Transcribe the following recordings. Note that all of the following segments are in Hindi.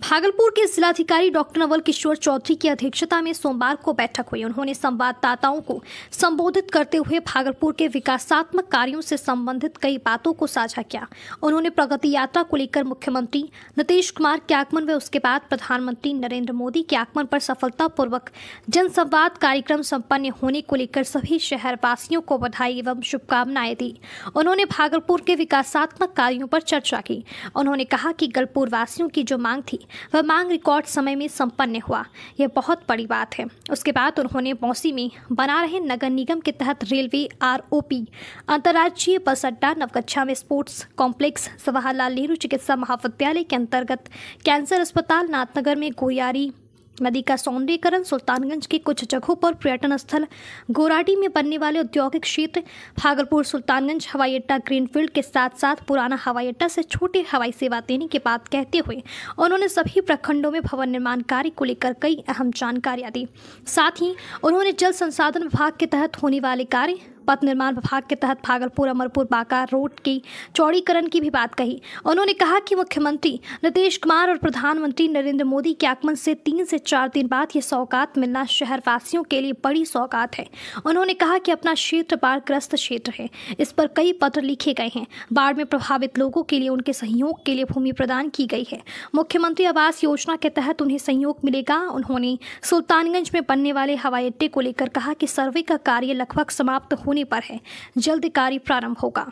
भागलपुर के जिलाधिकारी डॉक्टर नवल किशोर चौधरी की अध्यक्षता में सोमवार को बैठक हुई। उन्होंने संवाददाताओं को संबोधित करते हुए भागलपुर के विकासात्मक कार्यों से संबंधित कई बातों को साझा किया। उन्होंने प्रगति यात्रा को लेकर मुख्यमंत्री नीतीश कुमार के आगमन व उसके बाद प्रधानमंत्री नरेंद्र मोदी के आगमन पर सफलतापूर्वक जनसंवाद कार्यक्रम संपन्न होने को लेकर सभी शहरवासियों को बधाई एवं शुभकामनाएं दी। उन्होंने भागलपुर के विकासात्मक कार्यों पर चर्चा की। उन्होंने कहा कि गलपुर वासियों की जो मांग थी वह मांग रिकॉर्ड समय में संपन्न हुआ, यह बहुत बड़ी बात है। उसके बाद उन्होंने मौसी में बना रहे नगर निगम के तहत रेलवे ROP, अंतर्राज्यीय बस अड्डा, नवगछा में स्पोर्ट्स कॉम्प्लेक्स, जवाहरलाल नेहरू चिकित्सा महाविद्यालय के अंतर्गत कैंसर अस्पताल, नाथनगर में गोरियारी नदी का सौंदर्यीकरण, सुल्तानगंज की कुछ जगहों पर पर्यटन स्थल, गोराडी में बनने वाले औद्योगिक क्षेत्र, भागलपुर सुल्तानगंज हवाई अड्डा ग्रीनफील्ड के साथ साथ पुराना हवाई अड्डा से छोटी हवाई सेवा देने की बात कहते हुए उन्होंने सभी प्रखंडों में भवन निर्माण कार्य को लेकर कई अहम जानकारियां दी। साथ ही उन्होंने जल संसाधन विभाग के तहत होने वाले कार्य, पथ निर्माण विभाग के तहत भागलपुर अमरपुर बांका रोड की चौड़ीकरण की भी बात कही। उन्होंने कहा कि मुख्यमंत्री नीतीश कुमार और प्रधानमंत्री नरेंद्र मोदी के आगमन से 3 से 4 दिन बाद ये सौगात मिलना शहरवासियों के लिए बड़ी सौगात है। उन्होंने कहा कि अपना क्षेत्र बाढ़ग्रस्त क्षेत्र है, इस पर कई पत्र लिखे गए हैं। बाढ़ में प्रभावित लोगों के लिए उनके सहयोग के लिए भूमि प्रदान की गई है। मुख्यमंत्री आवास योजना के तहत उन्हें सहयोग मिलेगा। उन्होंने सुल्तानगंज में बनने वाले हवाई अड्डे को लेकर कहा कि सर्वे का कार्य लगभग समाप्त होने पर है, जल्द कार्य प्रारंभ होगा।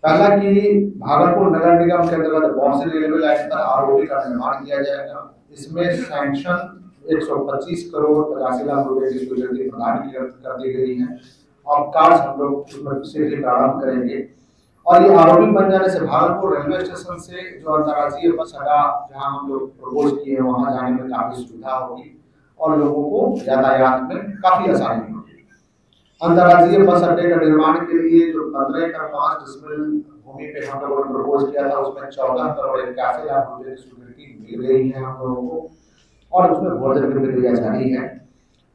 पहला कि भागलपुर नगर निगम के अंतर्गत बौंसी रेलवे लाइन पर ROP का निर्माण किया जाएगा। इसमें सैंक्शन 125 करोड़ 85 लाख रुपए की स्वीकृति प्रदान कर दी गई है और कार्य हम लोग उसमें से प्रारंभ करेंगे। और ये ROP बन जाने से भागलपुर रेलवे स्टेशन से जो अंतर्राज्यीय बस अड्डा जहां हम लोग प्रपोज किए हैं वहां जाने में काफी सुविधा होगी और लोगों को यातायात में काफी आसानी होगी। अंतर्राज्यीय बस अड्डे का निर्माण के लिए जो 15.5 डिसमिल भूमि पे हम लोगों ने प्रपोज किया था उसमें 14 करोड़ 81 लाख रुपए की स्वीकृति मिल गई है हम लोगों को और उसमें भोजन की प्रक्रिया जारी है।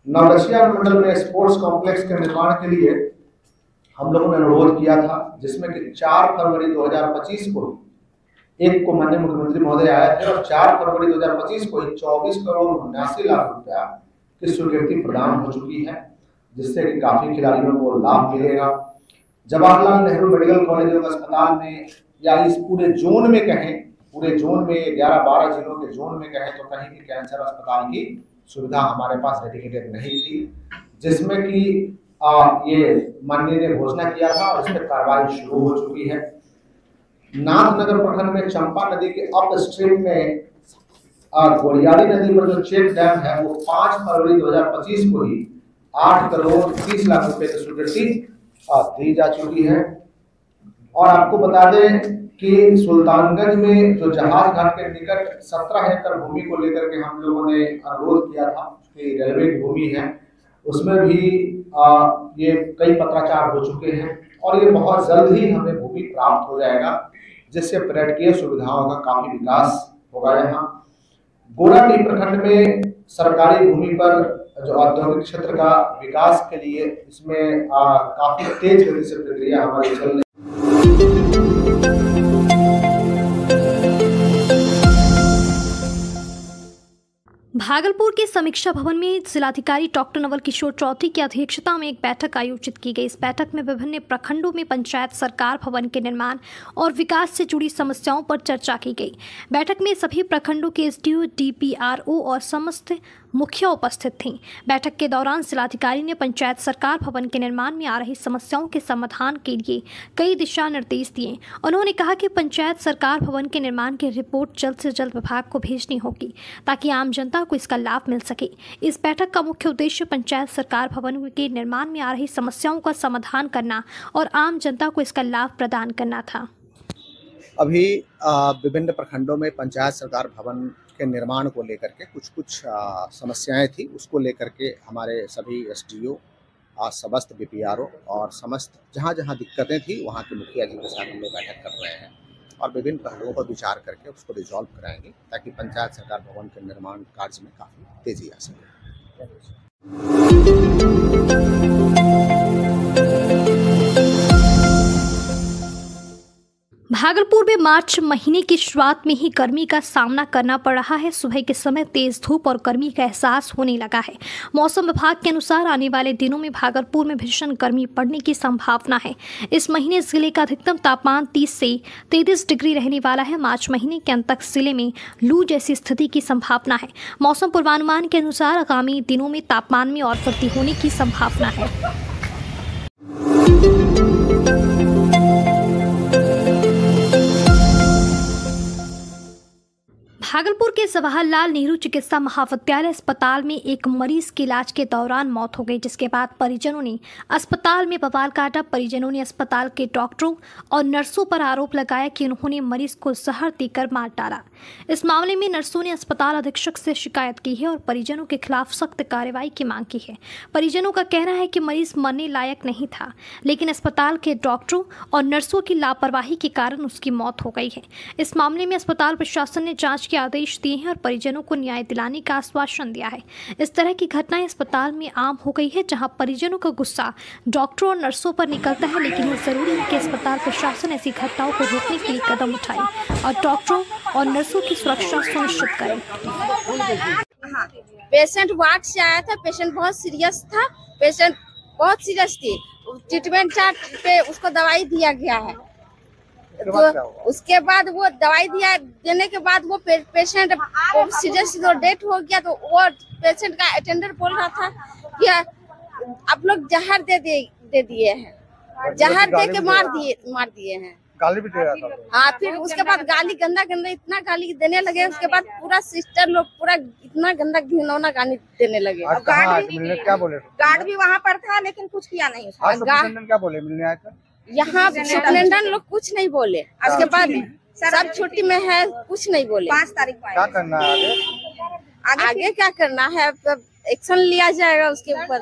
नवगछिया मंडल में स्पोर्ट्स कॉम्प्लेक्स के निर्माण के लिए हम लोगों ने अनुरोध किया था जिसमें कि 4 फरवरी 2025 को एक को माननीय मुख्यमंत्री महोदय आए थे और 4 फरवरी 2025 को 24 करोड़ 79 लाख रुपया की स्वीकृति प्रदान हो चुकी है, जिससे कि काफी खिलाड़ियों को लाभ मिलेगा। जवाहरलाल नेहरू मेडिकल कॉलेज और अस्पताल में या इस पूरे जोन में कहें, पूरे जोन में 11-12 जिलों के जोन में कहें तो कहीं भी कैंसर अस्पताल की सुविधा हमारे पास डेडिकेटेड नहीं थी, जिसमें कि ये माननीय ने घोषणा किया था और इस पर कार्रवाई शुरू हो चुकी है। नाथनगर प्रखंड में चंपा नदी के अप स्ट्रीम में गोरियारी नदी पर जो चेक डैम है वो 5 फरवरी 2025 को ही 8 करोड़ 30 लाख रुपए की स्वीकृति दी जा चुकी है। और आपको बता दें कि सुल्तानगंज में जो जहाज घाट के निकट 17 एकड़ भूमि को लेकर के हम लोगों ने अनुरोध किया था कि रेलवे की भूमि है, उसमें भी ये कई पत्राचार हो चुके हैं और ये बहुत जल्द ही हमें भूमि प्राप्त हो जाएगा, जिससे पर्यटकीय सुविधाओं का काफी विकास होगा। यहाँ गोराडी प्रखंड में सरकारी भूमि पर जो औद्योगिक क्षेत्र का विकास के लिए इसमें काफी तेज गति से प्रक्रिया हमारी चल रही है। भागलपुर के समीक्षा भवन में जिलाधिकारी डॉक्टर नवल किशोर चौधरी की अध्यक्षता में एक बैठक आयोजित की गई। इस बैठक में विभिन्न प्रखंडों में पंचायत सरकार भवन के निर्माण और विकास से जुड़ी समस्याओं पर चर्चा की गई। बैठक में सभी प्रखंडों के SDO, DPRO और समस्त मुखिया उपस्थित थीं। बैठक के दौरान जिलाधिकारी ने पंचायत सरकार भवन के निर्माण में आ रही समस्याओं के समाधान के लिए कई दिशा निर्देश दिए। उन्होंने कहा कि पंचायत सरकार भवन के निर्माण की रिपोर्ट जल्द से जल्द विभाग को भेजनी होगी ताकि आम जनता को इसका लाभ मिल सके। इस बैठक का मुख्य उद्देश्य पंचायत सरकार भवन के निर्माण में आ रही समस्याओं का समाधान करना और आम जनता को इसका लाभ प्रदान करना था। अभी विभिन्न प्रखंडों में पंचायत सरकार भवन के निर्माण को लेकर के कुछ समस्याएं थी, उसको लेकर के हमारे सभी SDO, समस्त BPRO और समस्त जहां दिक्कतें थी वहां के मुखिया जी के साथ हम लोग बैठक कर रहे हैं और विभिन्न पहलुओं पर विचार करके उसको रिजॉल्व कराएंगे ताकि पंचायत सरकार भवन के निर्माण कार्य में काफ़ी तेजी आ सके। भागलपुर में मार्च महीने की शुरुआत में ही गर्मी का सामना करना पड़ रहा है। सुबह के समय तेज धूप और गर्मी का एहसास होने लगा है। मौसम विभाग के अनुसार आने वाले दिनों में भागलपुर में भीषण गर्मी पड़ने की संभावना है। इस महीने जिले का अधिकतम तापमान 30 से 33 डिग्री रहने वाला है। मार्च महीने के अंत तक जिले में लू जैसी स्थिति की संभावना है। मौसम पूर्वानुमान के अनुसार आगामी दिनों में तापमान में और वृद्धि होने की संभावना है। भागलपुर के जवाहरलाल नेहरू चिकित्सा महाविद्यालय अस्पताल में एक मरीज के इलाज के दौरान मौत हो गई, जिसके बाद परिजनों ने अस्पताल में बवाल काटा। परिजनों ने अस्पताल के डॉक्टरों और नर्सों पर आरोप लगाया कि उन्होंने मरीज को जहर देकर मार डाला। इस मामले में नर्सों ने अस्पताल अधीक्षक से शिकायत की है और परिजनों के खिलाफ सख्त कार्रवाई की मांग की है। परिजनों का कहना है कि मरीज मरने लायक नहीं था, लेकिन अस्पताल के डॉक्टरों और नर्सों की लापरवाही के कारण उसकी मौत हो गई है। इस मामले में अस्पताल प्रशासन ने जांच के आदेश दिए हैं और परिजनों को न्याय दिलाने का आश्वासन दिया है। इस तरह की घटनाएं अस्पताल में आम हो गई है, जहां परिजनों का गुस्सा डॉक्टरों और नर्सों पर निकलता है, लेकिन ये जरूरी है कि अस्पताल प्रशासन ऐसी घटनाओं को रोकने के लिए कदम उठाए और डॉक्टरों और नर्सों की सुरक्षा सुनिश्चित करे। पेशेंट वार्ड से आया था। पेशेंट बहुत सीरियस था। पेशेंट बहुत सीरियस थी। ट्रीटमेंट चार्ट पे उसको दवाई दिया गया है। तो उसके बाद वो दवाई देने के बाद वो पेशेंट सीरियस डेथ हो गया। तो वो पेशेंट का अटेंडर बोल रहा था कि आप लोग जहर दे दिए हैं, जहर दे के मार दिए हैं। गाली भी दे रहा था। हाँ, फिर उसके बाद गाली गंदा इतना गाली देने लगे। उसके बाद पूरा सिस्टर लोग पूरा इतना गंदा घिनौना गाली देने लगे। क्या बोले? गार्ड भी वहाँ पर था, लेकिन कुछ किया नहीं। क्या बोले? मिलने आया था यहाँ सुपरिटेंडेंट लोग कुछ नहीं बोले। उसके बाद सब छुट्टी में है, कुछ नहीं बोले। 5 तारीख को क्या करना है आगे क्या करना है? एक्शन लिया जाएगा उसके ऊपर।